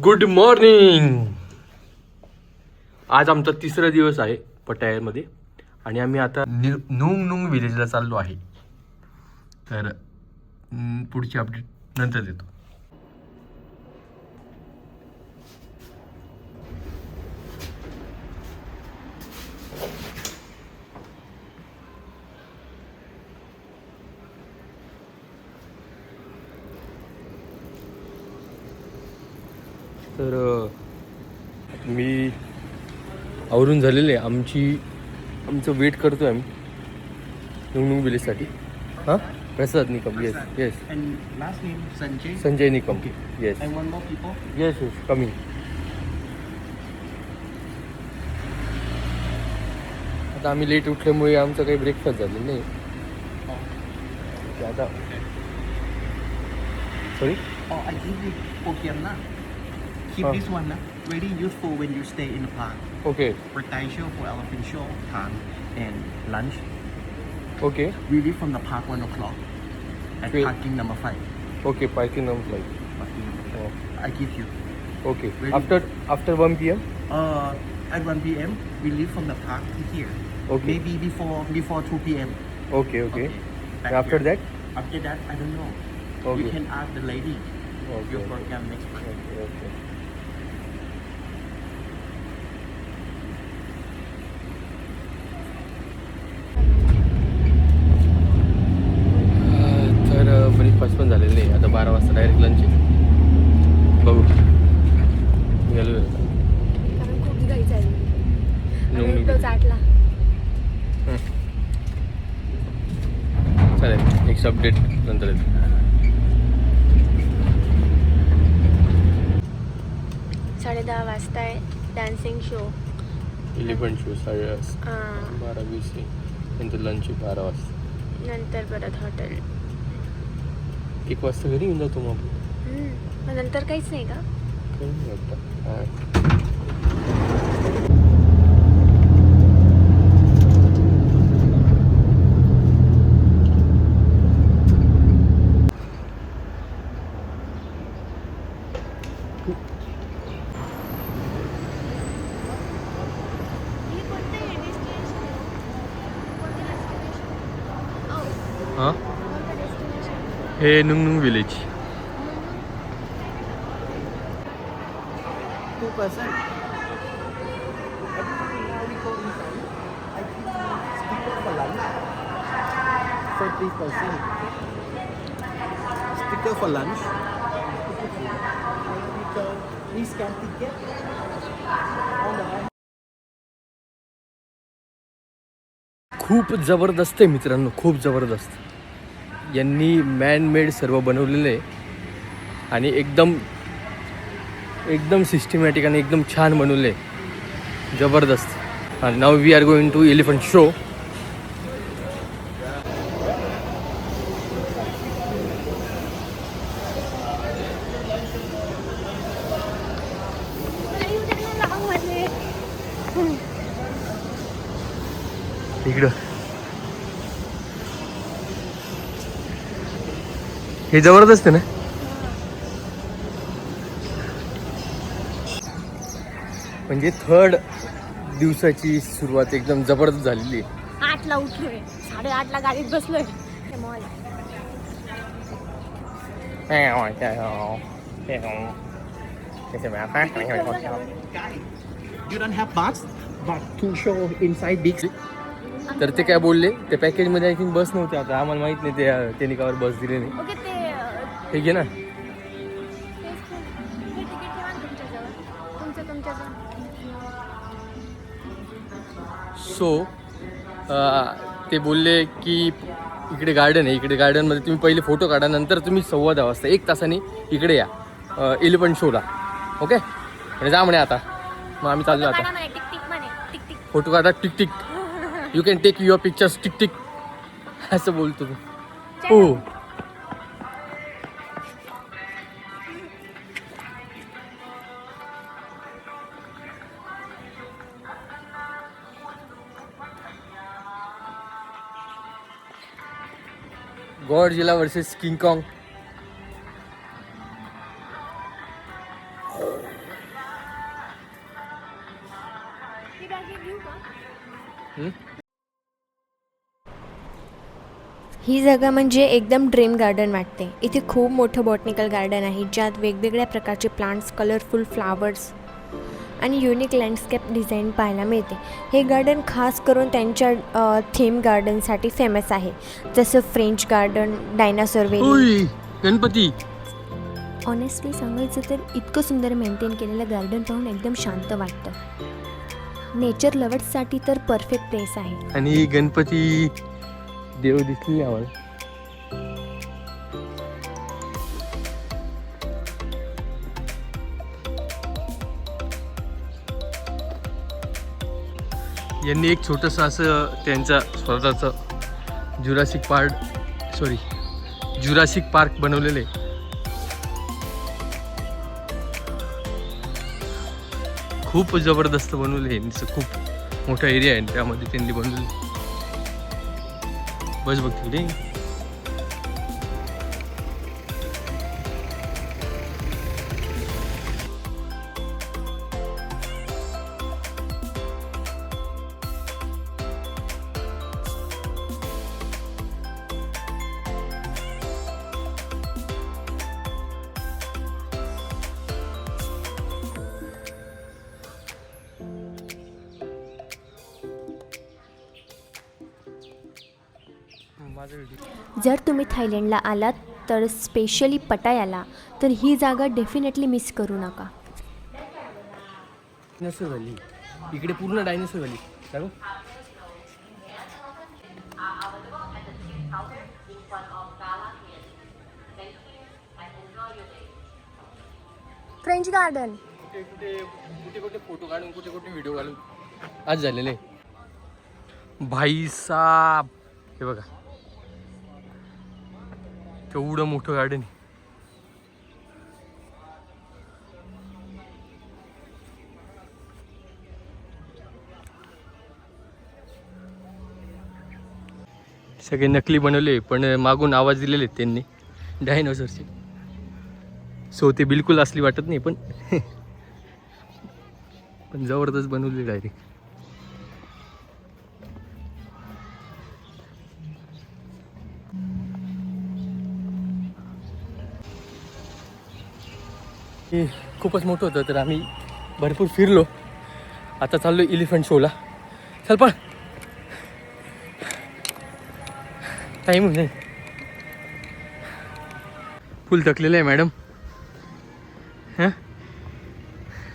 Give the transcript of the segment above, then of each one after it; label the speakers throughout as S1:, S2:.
S1: Good morning. आज आमचा तिसरा दिवस आहे पटायामध्ये आणि आम्ही आता नुंग नुंग विलेजला चाललो आहे. तर पुढची अपडेट नंतर देतो. तर मी आवरून झालेले आमचं वेट करतोय आम्ही नुंग नुंग विलेजसाठी. हां, Prasad Nikam. Yes yes.
S2: And last name Sanjay.
S1: Sanjay Nikam. Yes
S2: And one more people.
S1: Yes yes coming. आता आम्ही लेट उठल्यामुळे आमचं काही ब्रेकफास्ट झालेलं नाही. आता sorry.
S2: Oh, I give you Pokiam na. Keep this one na. Very useful when you stay in the park.
S1: Okay
S2: For Thai show, for elephant show, time and lunch.
S1: Okay
S2: We leave from the park 1 o'clock. At
S1: Great.
S2: parking number 5.
S1: Okay parking number flight.
S2: Parking number
S1: Oh.
S2: 5. I give you.
S1: Okay
S2: Really?
S1: After 1 PM.
S2: At 1 p.m. we leave from the park to here.
S1: Okay.
S2: Maybe before 2 p.m.
S1: Okay okay.
S2: Back
S1: after
S2: here.
S1: That.
S2: After that, I don't know.
S1: Okay.
S2: You can ask the lady.
S1: Okay
S2: Your program next month.
S1: Okay okay. तर breakfast पण झालेलं नाही. आता 12 वाजता direct lunch आहे. बघू गेलो
S3: कारण खूप घाई झाली
S1: नुंग
S3: आणि
S1: नुंग.
S3: तो चाटला.
S1: चालेल, नेक्स्ट अपडेट नंतर येतो.
S3: 10:30 वाजता आहे डान्सिंग शो.
S1: एलिफंट शो 12:20 आहे. नंतर लंच 12 वाजता.
S3: नंतर परत हॉटेल.
S1: 1 वाजता घरी येऊन जातो मग.
S3: मग नंतर काहीच नाही का?
S1: काही नाही वाटतं. हां. हां, हे नुंग नुंग village.
S2: 2%. Now we go inside. I give you sticker for lunch. For 3%. Sticker for lunch. Please scan ticket. On the hand.
S1: खूप जबरदस्त आहे मित्रांनो, खूप जबरदस्त. यांनी मॅन मेड सर्व बनवलेलं आहे आणि एकदम सिस्टमॅटिक आणि एकदम छान बनवलं आहे. जबरदस्त. आणि नाव we are going to elephant show. इकडं हे जबरदस्त आहे ना. म्हणजे 3rd दिवसाची सुरुवात एकदम जबरदस्त झालेली आहे.
S3: 8ला उठलोय, 8:30ला गाडीत बसलोय. Mall
S2: Guy, you don't have bus, but to show inside big.
S1: तर ते काय बोलले, त्या पॅकेजमध्ये आय थिंक बस नव्हती. आता आम्हाला माहित नाही त्यांनी कावर बस दिली नाही.
S3: ओके. ते
S1: हे घे ना.
S3: तिकीट ठेवा ना तुमच्याजवळ. तुमच्याजवळ.
S1: सो ते बोलले की इकडे गार्डन आहे. इकडे गार्डनमध्ये तुम्ही पहिले फोटो काढा, नंतर तुम्ही 10:15 वाजता 1 तासाने इकडे या एलिफंट शोला. ओके म्हणजे जा म्हणे. आता मग आम्ही चाललो आता.
S3: टिक टिक म्हणे. Tick tick.
S1: फोटो काढा tick tick. You can take your pictures tick tick असं बोलतो तू. हो. Godzilla versus King Kong. हम्म?
S3: ही जागा म्हणजे एकदम ड्रीम गार्डन वाटते. इथे खूप मोठं बॉटनिकल गार्डन आहे ज्यात वेगवेगळ्या प्रकारचे प्लांट्स, कलरफुल फ्लावर्स आणि युनिक लँडस्केप डिझाईन पाहायला मिळते. हे गार्डन खास करून त्यांच्या थीम गार्डनसाठी फेमस आहे, जसं फ्रेंच गार्डन, डायनासोर व्हॅली.
S1: ओय, गणपती.
S3: ऑनेस्टली सांगायचं तर इतकं सुंदर मेंटेन केलेलं गार्डन पाहून एकदम शांत वाटतं. नेचर लवर्ससाठी तर परफेक्ट प्लेस आहे.
S1: आणि गणपती देव दिसले आम्हाला. यांनी एक छोटंसं असं त्यांचा स्वतःचं जुरासिक पार्क बनवलेलं आहे. खूप जबरदस्त बनवलं आहे. खूप मोठा एरिया आहे त्यामध्ये त्यांनी बनवलं. बस बघ तिकडे.
S3: जर तुम्ही थायलंडला आलात तर स्पेशली पटायाला, तर ही जागा डेफिनेटली मिस करू नका.
S1: डायनासोर व्हॅली इकडे पूर्ण डायनासोर व्हॅली. सांगू
S3: फ्रेंच गार्डन.
S1: कुठे फोटो काढून कुठे व्हिडिओ घालून आज झालेले. भाई साब, हे बघा केवढं मोठं गार्डन आहे. सगळे नकली बनवले पण मागून आवाज दिलेले त्यांनी डायनोसॉरचे. सो ते बिलकुल असली वाटत नाही पण पण जबरदस्त बनवले डायरेक्ट. हे खूपच मोठं होतं तर आम्ही भरपूर फिरलो. आता चाललो एलिफंट शोला. चल पण टाईम नाही. फुल थकलेलं आहे मॅडम. हां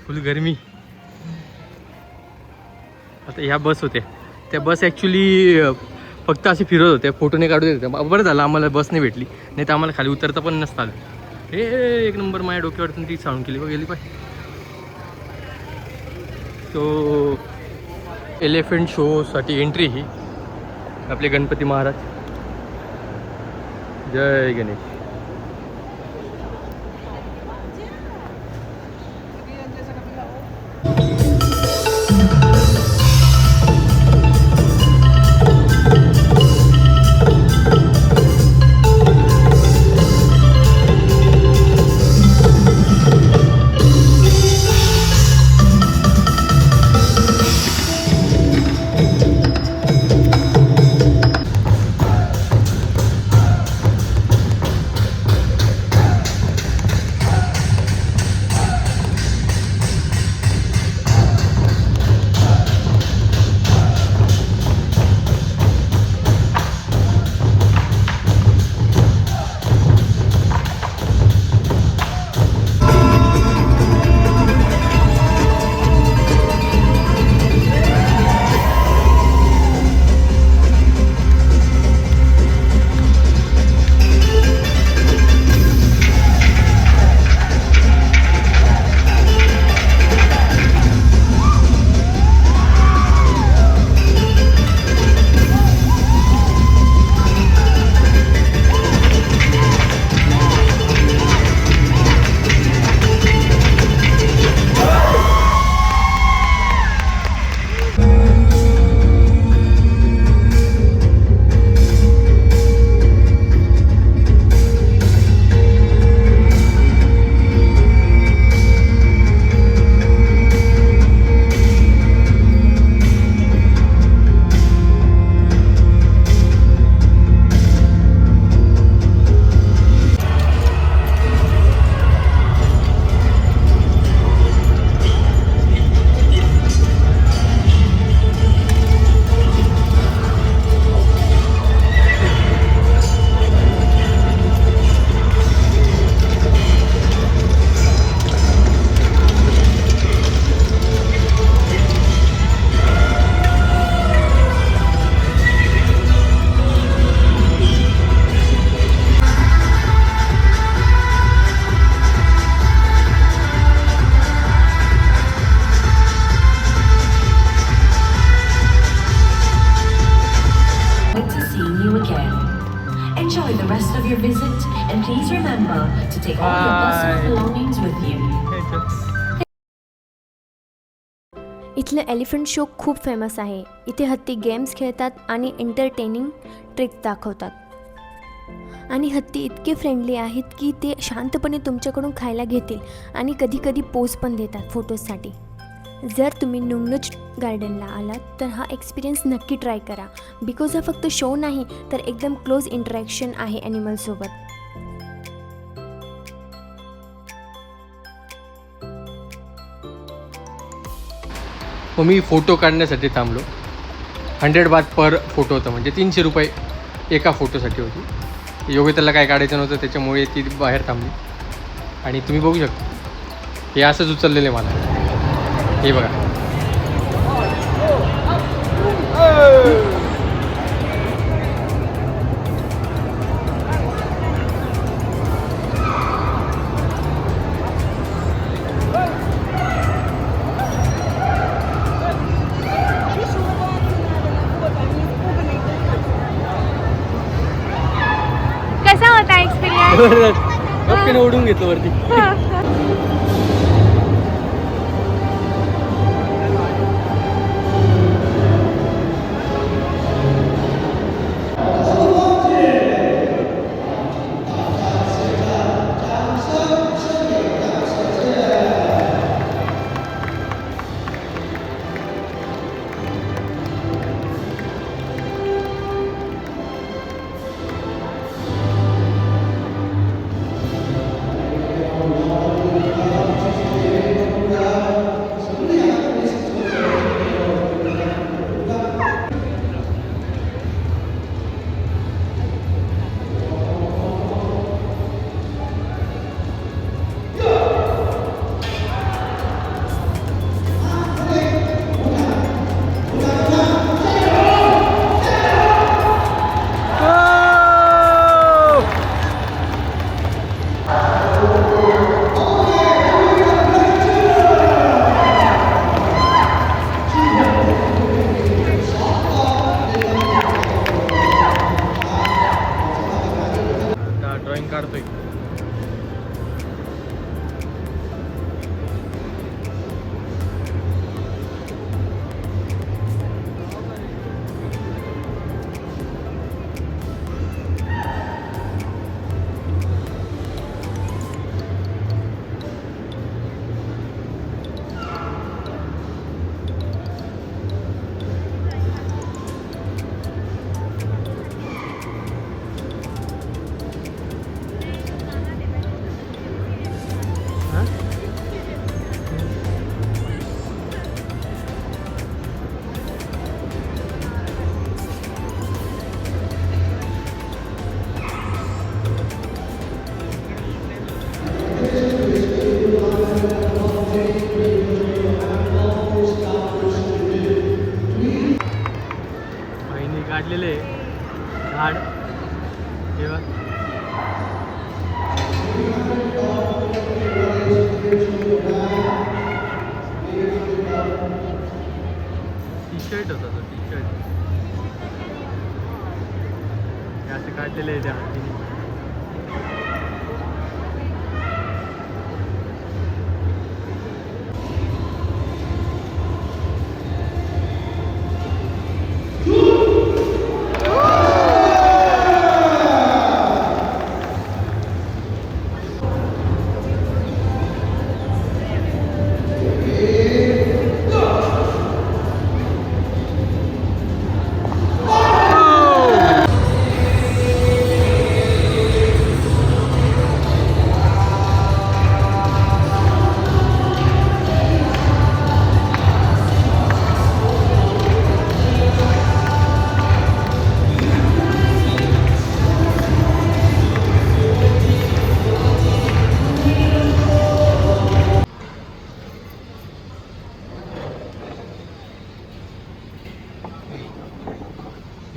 S1: फुल गरमी. आता ह्या बस होत्या, त्या बस ॲक्च्युली फक्त असे फिरत होत्या, फोटो नाही काढू देत होत्या. बरं झालं आम्हाला बस नाही भेटली, नाही तर आम्हाला खाली उतरता पण नसतं आलं. हे एक नंबर माझ्या डोक्यावरतून ती साऊंड केली गेली पाहिजे. तो एलिफंट शोसाठी एंट्री ही आपले गणपती महाराज. जय Ganesh.
S4: take all your personal belongings with you.
S3: इथलं एलिफंट शो खूप फेमस आहे. इथे हत्ती गेम्स खेळतात आणि एंटरटेनिंग ट्रिक्स दाखवतात. आणि हत्ती इतके फ्रेंडली आहेत की ते शांतपणे तुमच्याकडून खायला घेतील आणि कधीकधी पोज पण देतात फोटोजसाठी. जर तुम्ही नुंगनुच गार्डनला आलात तर हा एक्सपिरियन्स नक्की ट्राय करा. बिकॉज हा फक्त शो नाही तर एकदम क्लोज इंटरॅक्शन आहे ॲनिमलसोबत.
S1: मग मी फोटो काढण्यासाठी थांबलो. 100 बात पर फोटो होतं, म्हणजे 300 रुपये एका फोटोसाठी होती. योगिताला काय काढायचं नव्हतं त्याच्यामुळे ती बाहेर थांबली. आणि तुम्ही बघू शकता हे असंच उचललेलं आहे मला. हे बघा.
S3: कसा होता एक्सपिरियन्स?
S1: गपकीने ओढून घेतो वरती. ड्रॉइंग काढतोय. काढलेले झाड तेव्हा टी-शर्ट होता तो टी-शर्ट असे काढलेले आहे त्या हातीने.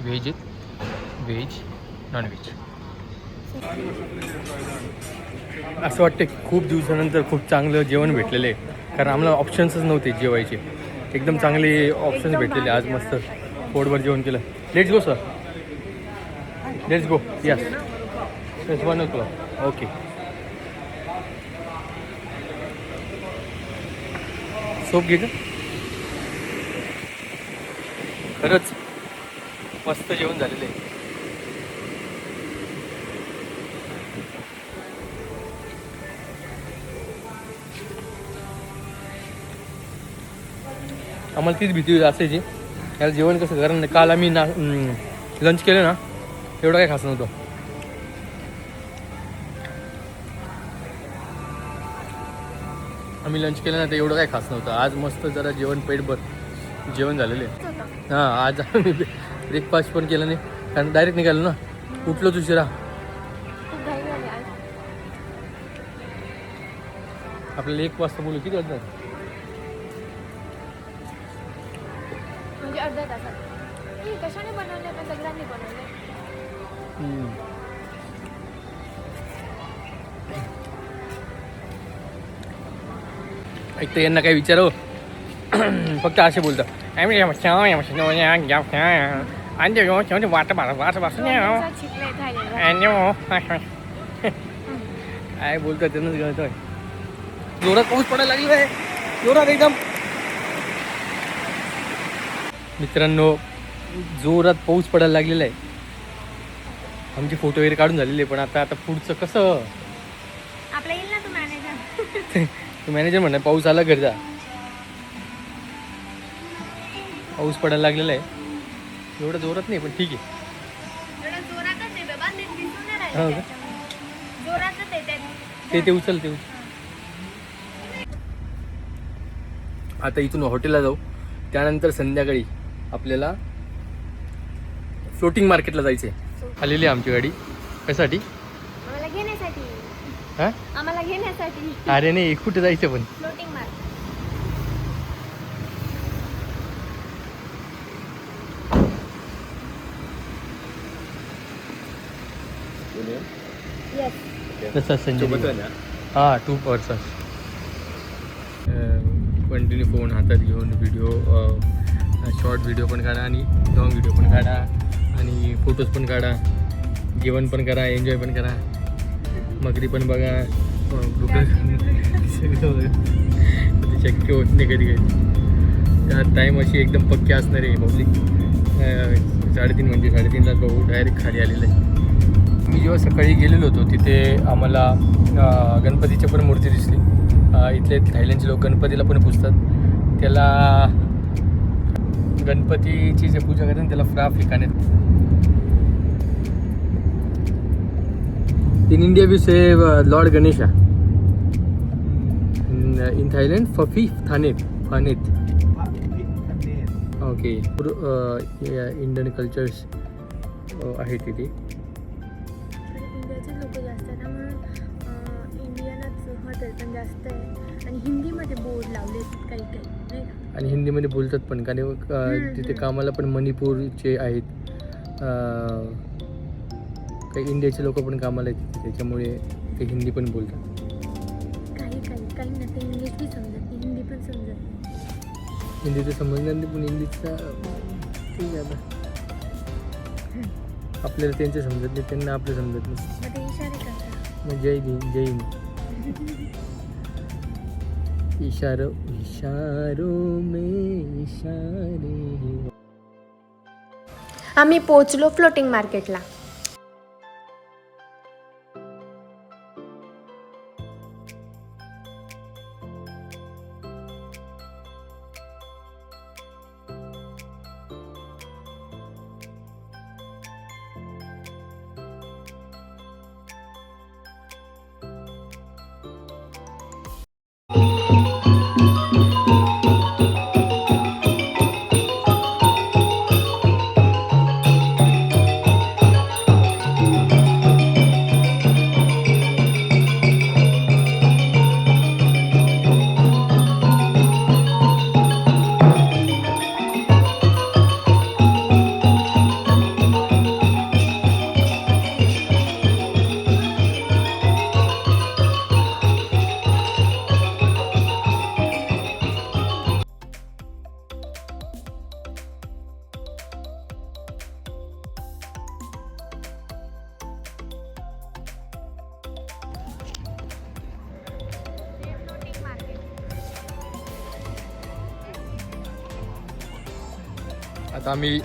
S1: व्हेज आहेत, व्हेज नॉनव्हेज. असं वाटतं खूप दिवसानंतर खूप चांगलं जेवण भेटलेलं आहे, कारण आम्हाला ऑप्शन्सच नव्हते जेवायचे. एकदम चांगले ऑप्शन्स भेटलेले. आज मस्त पोटभर जेवण केलं. Let's go sir, let's go. Yes, 1 o'clock. Okay. Soap घे का खरंच मस्त जेवण झालेलं आहे. आम्हाला तीच भीती असायची याला जेवण कसं कारण काल आम्ही लंच केलं ना एवढं काय खास नव्हतं. आम्ही लंच केलं ना तर एवढं काय खास नव्हतं. आज मस्त जरा जेवण पेटभर जेवण झालेलं आहे. हां आज आम्ही ब्रेकफास्ट पण केलं नाही कारण डायरेक्ट निघालो ना उठलोच उशिरा. आपल्याला 1 वाजता बोलू किती वाजता
S3: म्हणजे अर्ध्या तासात कशाने बनवले पण सगळ्यांनी बनवले.
S1: एक तर यांना काय विचारव फक्त असे बोलतात काय बोलतात त्यांनाच कळतोय. जोरात पाऊस पडायला लागला आहे जोरात एकदम. मित्रांनो जोरात पाऊस पडायला लागलेला आहे. आमचे फोटो वगैरे काढून झालेले पण आता पुढचं कसं
S3: आपला येईल ना तू मॅनेजर.
S1: तू मॅनेजर म्हणा पाऊस आला घरी जा. पाऊस पडायला लागलेला आहे एवढं जोरात नाही पण ठीक आहे. हो का? ते उचल ते उचल. आता इथून हॉटेलला जाऊ त्यानंतर संध्याकाळी आपल्याला फ्लोटिंग मार्केटला जायचं आहे. आलेली आहे आमची गाडी कशासाठी
S3: आम्हाला घेण्यासाठी.
S1: हां
S3: आम्हाला घेण्यासाठी
S1: अरे नाही कुठे जायचं पण
S3: फ्लोटिंग मार्क.
S1: तसं संजय हां 2 पर्सन कंटिन्यू फोन हातात घेऊन व्हिडिओ शॉर्ट व्हिडिओ पण काढा आणि लॉंग व्हिडिओ पण काढा आणि फोटोज पण काढा. जेवण पण करा एन्जॉय पण करा मगरी पण बघा शक्य होत नाही कधी कधी. त्या टाईम अशी एकदम पक्की असणार आहे पब्लिक 3:30 म्हणजे 3:30ला भाऊ डायरेक्ट खाली आलेलं आहे. मी जेव्हा सकाळी गेलेलो होतो तिथे आम्हाला गणपतीची पण मूर्ती दिसली. इथले थायलंडचे लोक गणपतीला पण पुजतात. त्याला गणपतीची जे पूजा करतात त्याला फ्रा फ्रिकाने. In India we say Lord Ganesha. In Thailand Fafi Thanet. Okay. Indian cultures आहे तिथे.
S3: इंडियाचे लोक जास्त आहेत ना म्हणून इंडियनच हॉटेल पण जास्त आहे आणि हिंदीमध्ये बोर्ड लावले काही काही नाही का.
S1: आणि हिंदीमध्ये बोलतात पण कारण तिथे कामाला पण मणिपूरचे आहेत. काही इंडियाचे लोक पण कामाला आहेत त्याच्यामुळे ते हिंदी पण बोलतात.
S3: काही ना ते इंग्लिश बी समजत नाही हिंदी पण समजत नाही.
S1: हिंदीचं समजणार नाही पण इंग्लिशचा ठीक आहे आता. आपल्याला त्यांचं समजत नाही त्यांना आपलं समजत नाही.
S3: मग ते इशारे करतात.
S1: मग जय हिंद इशारों में इशारे.
S3: आम्ही पोचलो फ्लोटिंग मार्केटला.
S1: आता आम्ही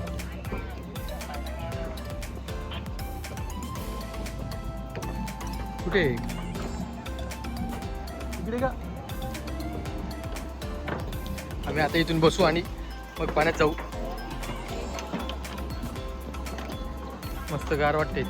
S1: कुठे इकडे का आम्ही आता इथून बसू आणि मग पाण्यात जाऊ. मस्त गार वाटते.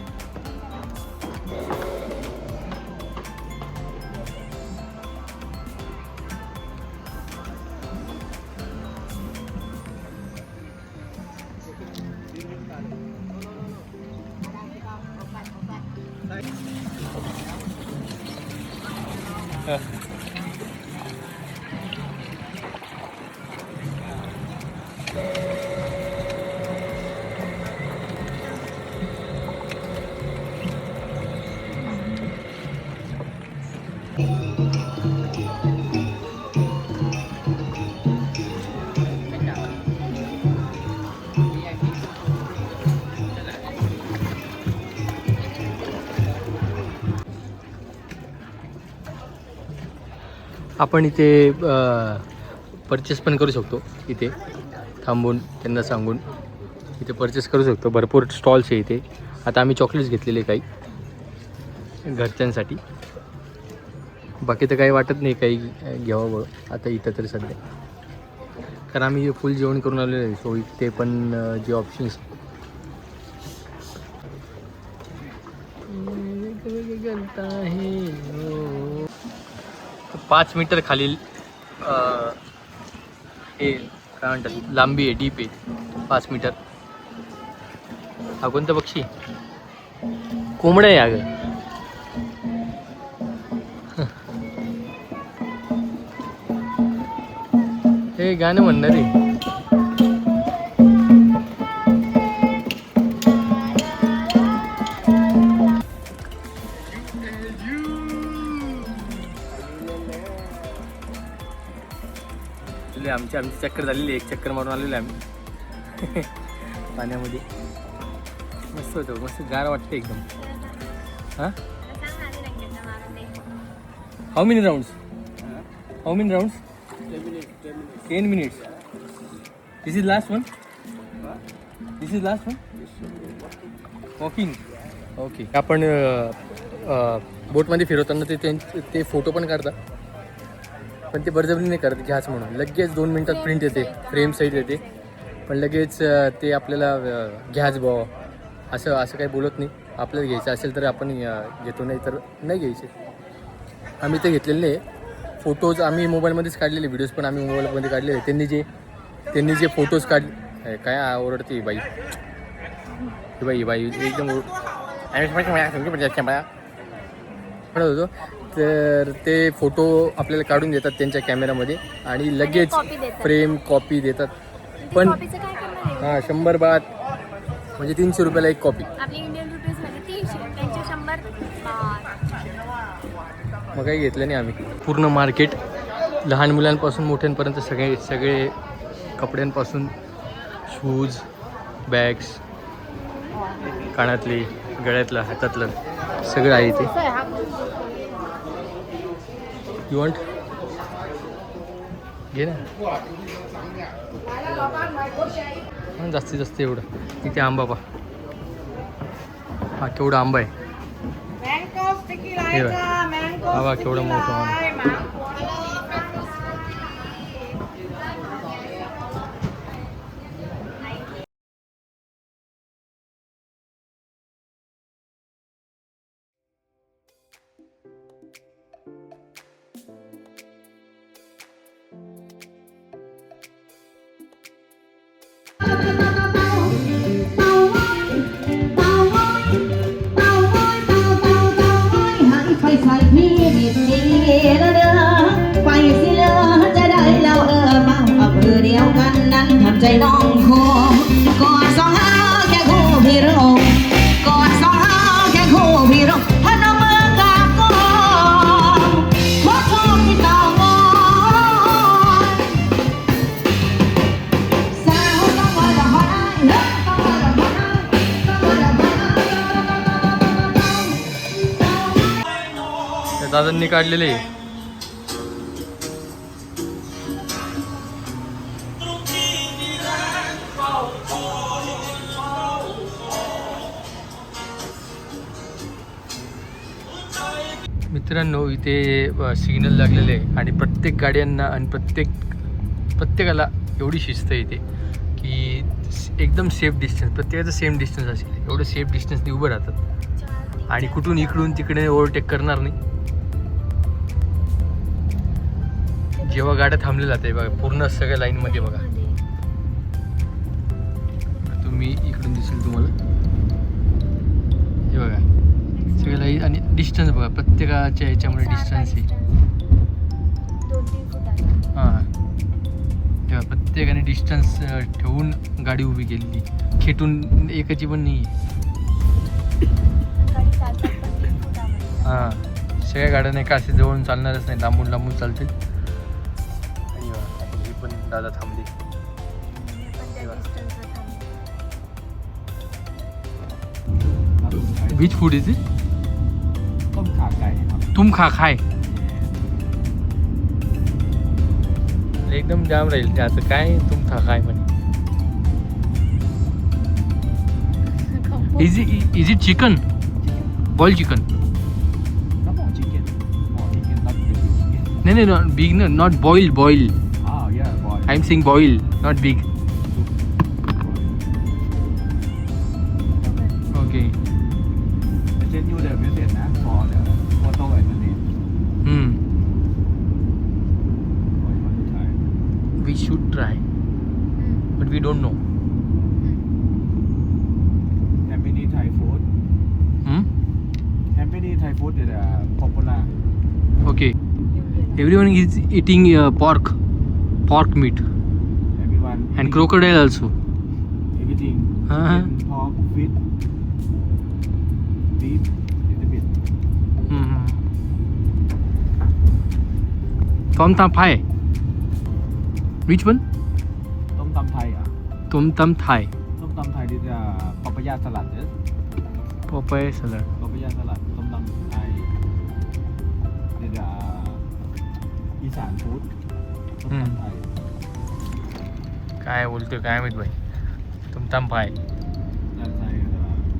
S1: आपण इथे परचेस पण करू शकतो. इथे थांबून त्यांना सांगून इथे परचेस करू शकतो. भरपूर स्टॉल्स आहे इथे. आता आम्ही चॉकलेट्स घेतलेले काही घरच्यांसाठी. बाकी तर काही वाटत नाही काही घ्यावं आता इथं तरी सध्या, कारण आम्ही फुल जेवण करून आलेलो आहे. सो इथे पण जे ऑप्शन्स 5 मीटर खालील हे काय म्हणतात लांबी आहे, डीप आहे 5 मीटर. हा कोणतं पक्षी? कोंबडं आहे अगं. हे गाणं म्हणणार आहे. आमची चक्कर झालेली, एक चक्कर मारून आलेलो आम्ही पाण्यामध्ये. मस्त होतं, मस्त गार वाटते एकदम. हां, how many rounds? 10 minutes. This is last one? Walking. Okay. आपण बोटमध्ये फिरवताना ते फोटो पण काढतात, पण ते बळजबरी नाही करत घ्याच म्हणून. लगेच 2 मिनिटात प्रिंट येते, फ्रेम सहित येते, पण लगेच ते आपल्याला घ्याच भाव असं काही बोलत नाही. आपल्याला घ्यायचं असेल तर आपण घेतो, नाही तर नाही घ्यायचे. आम्ही ते घेतलेले नाही. फोटोज आम्ही मोबाईलमध्येच काढलेले, व्हिडिओज पण आम्ही मोबाईलमध्ये काढलेले. त्यांनी जे फोटोज काढले, काय ओरडते बाई एकदम म्हणत होतो. तर ते फोटो आपल्याला काढून देतात त्यांच्या कॅमेरामध्ये आणि लगेच फ्रेम कॉपी देतात. पण हां 100 बात म्हणजे 300 रुपयाला एक कॉपी.
S3: आपली इंडियन रुपीज म्हणजे 300, त्यांचे 100.
S1: मग काही घेतलं नाही आम्ही. पूर्ण मार्केट लहान मुलांपासून मोठ्यांपर्यंत सगळे कपड्यांपासून शूज, बॅग्स, कानातले, गळ्यातलं, हातातलं सगळं आहे इथे. यू वॉन्ट घे ना. जास्तीत जास्त एवढं. इथे आंबा पा, हा केवढा आंबा आहे. हे बघा केवढा मोठा.
S5: ใจน้องคงกอดสองห้าแค่คู่พี่รองกอดสองห้าแค่คู่พี่รองพนมมือกราบก่อนขอโทษที่ต่างอนสาวต้องมาดอกไม้ต้องมาดอกไม้ต้องมาดอกไม้
S1: दादांनी काढलेले. मित्रांनो इथे सिग्नल लागलेले आहे आणि प्रत्येक गाड्यांना आणि प्रत्येकाला एवढी शिस्त येते की एकदम सेफ डिस्टन्स, प्रत्येकाचं सेम डिस्टन्स असेल एवढं सेफ डिस्टन्सने उभं राहतात आणि कुठून इकडून तिकडे ओव्हरटेक करणार नाही. जेव्हा गाड्या थांबल्या जाते बघा पूर्ण सगळ्या लाईनमध्ये बघा, तुम्ही इकडून दिसेल तुम्हाला हे बघा सगळ्या लाईन आणि डिस्टन्स बघा प्रत्येकाच्या ह्याच्यामुळे डिस्टन्स आहे. हां तेव्हा प्रत्येकाने डिस्टन्स ठेवून गाडी उभी केलेली, खेटून एकाची पण नाही आहे. हां सगळ्या गाड्या नाही का असे जवळून चालणारच नाही, लांबून लांबून चालतील. आणि हे पण दादा थांबले. Which food is it?
S2: ต้มขาไก่ครับ
S1: तुम खा खाय. एकदम जाम राहील ते आता काय तुम खा खाय म्हणे. Is it chicken? Boil chicken?
S2: แล้วบอก chicken บอก chicken not big chicken
S1: नाही नाही big not boil boil.
S2: yeah boy
S1: I am saying boil not big. Okay.
S2: I send you the message นะ for the photo and the name for you to try.
S1: We should try but we don't know.
S2: How many Thai food? How many Thai food that are popular?
S1: Okay, everyone is eating pork meat
S2: Everyone
S1: and
S2: eating
S1: crocodile also.
S2: everything.
S1: Uh-huh.
S2: Chicken, pork, fish, beef, little bit.
S1: Tom Tam Thai. Which one?
S2: ต้มตำไทยอ่ะ
S1: Tom Tam Thai.
S2: ต้มตำไทยนี่จะปาปายาสลัดเนี่ย
S1: Popeye salad.
S2: ปาปายาสลัดต้มตำไทยนี่จะอีสานฟู้ดต้มตำไทย
S1: काय बोलतोय काय माहित भाई. Tom Tam Thai.
S2: ด้านไทย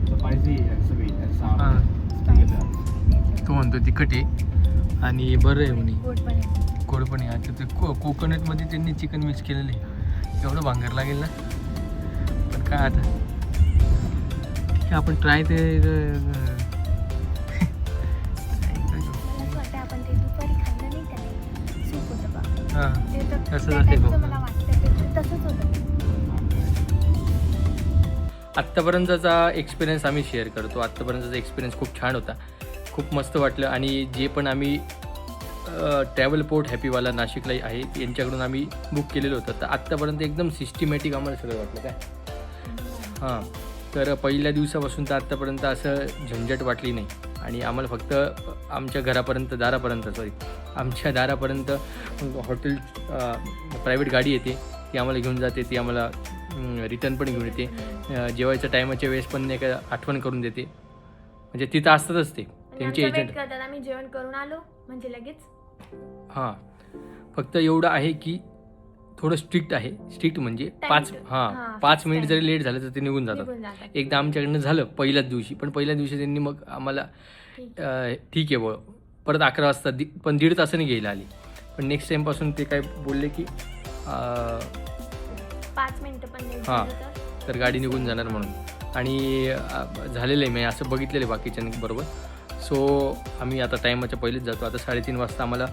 S2: สไปซี่แอนด์สวีทแอนด์ซาว
S1: हां
S2: ร์
S1: तो म्हणतो तिखट आहे आणि बरं आहे म्हणे गोड पण आहे. आता ते कोकोनटमध्ये त्यांनी चिकन मिक्स केलेलं आहे, एवढं भांगर लागेल ना. पण काय आता ठीक आहे आपण ट्राय ते
S3: आपण ते दुपारी खाल्लं नाही का सूप होतं बा
S1: हां
S3: ते तर
S1: तसंच
S3: त्या
S1: असेल
S3: टाईपचं
S1: बघ.
S3: मला वाटतं ते तसंच होतं.
S1: आत्तापर्यंतचा एक्सपिरियन्स आम्ही शेअर करतो. आत्तापर्यंतचा एक्सपिरियन्स खूप छान होता, खूप मस्त वाटलं. आणि जे पण आम्ही ट्रॅव्हल पोर्ट हॅपीवाला नाशिकला आहे यांच्याकडून आम्ही बुक केलेलं होतं, तर आत्तापर्यंत एकदम सिस्टमॅटिक आम्हाला सगळं वाटलं काय. हां तर पहिल्या दिवसापासून तर आत्तापर्यंत असं झंझट वाटली नाही आणि आम्हाला फक्त आमच्या दारापर्यंत हॉटेल प्रायव्हेट गाडी येते, ती आम्हाला घेऊन जाते, ती आम्हाला रिटर्न पण घेऊन येते. जेवायच्या टायमाच्या वेळेस पण एक आठवण करून देते. म्हणजे तिथं असतातच ते त्यांचे एजंट.
S3: करताना आम्ही जेवण करून आलो म्हणजे लगेच.
S1: हां फक्त एवढं आहे की थोडं स्ट्रिक्ट आहे. स्ट्रिक्ट म्हणजे
S3: Time.
S1: 5 मिनिट जरी लेट झालं तर ते निघून जातात. एकदा आमच्याकडनं झालं पहिल्याच दिवशी, पण पहिल्या दिवशी त्यांनी मग आम्हाला ठीक आहे परत 11 वाजता पण 1.5 तासाने घ्यायला आली. पण नेक्स्ट टाईमपासून ते काय बोलले की
S3: 5 मिनिटं पण लेट
S1: हां
S3: झालं
S1: तर गाडी निघून जाणार म्हणून. आणि झालेलं आहे मी असं बघितलेलं आहे बाकीच्यांबरोबर. सो आम्ही आता टायमाच्या पहिलेच जातो. आता 3:30 वाजता आम्हाला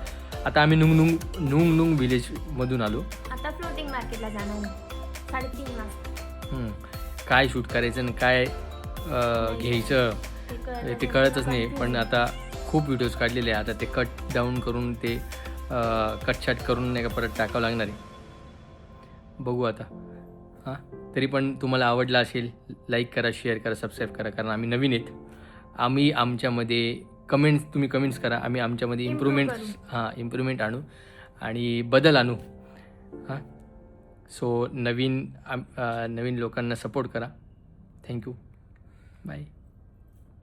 S1: आता आम्ही नुंग विलेजमधून आलो.
S3: आता फ्लोटिंग मार्केटला जाणार नाही 3:30 वाजता.
S1: काय शूट करायचं आणि काय घ्यायचं ते कळतच नाही. पण आता खूप व्हिडिओज काढलेले आहे, आता ते कट डाऊन करून ते कटछाट करून नाही का परत टाकावं लागणार आहे. बघू आता. हां तरी पण तुम्हाला आवडला असेल लाईक करा, शेअर करा, सबस्क्राईब करा, कारण आम्ही नवीन आहेत. आम्ही आमच्यामध्ये तुम्ही कमेंट्स करा, आम्ही आमच्यामध्ये इम्प्रूव्हमेंट आणू आणि बदल आणू. हां सो नवीन लोकांना सपोर्ट करा. Thank you bye.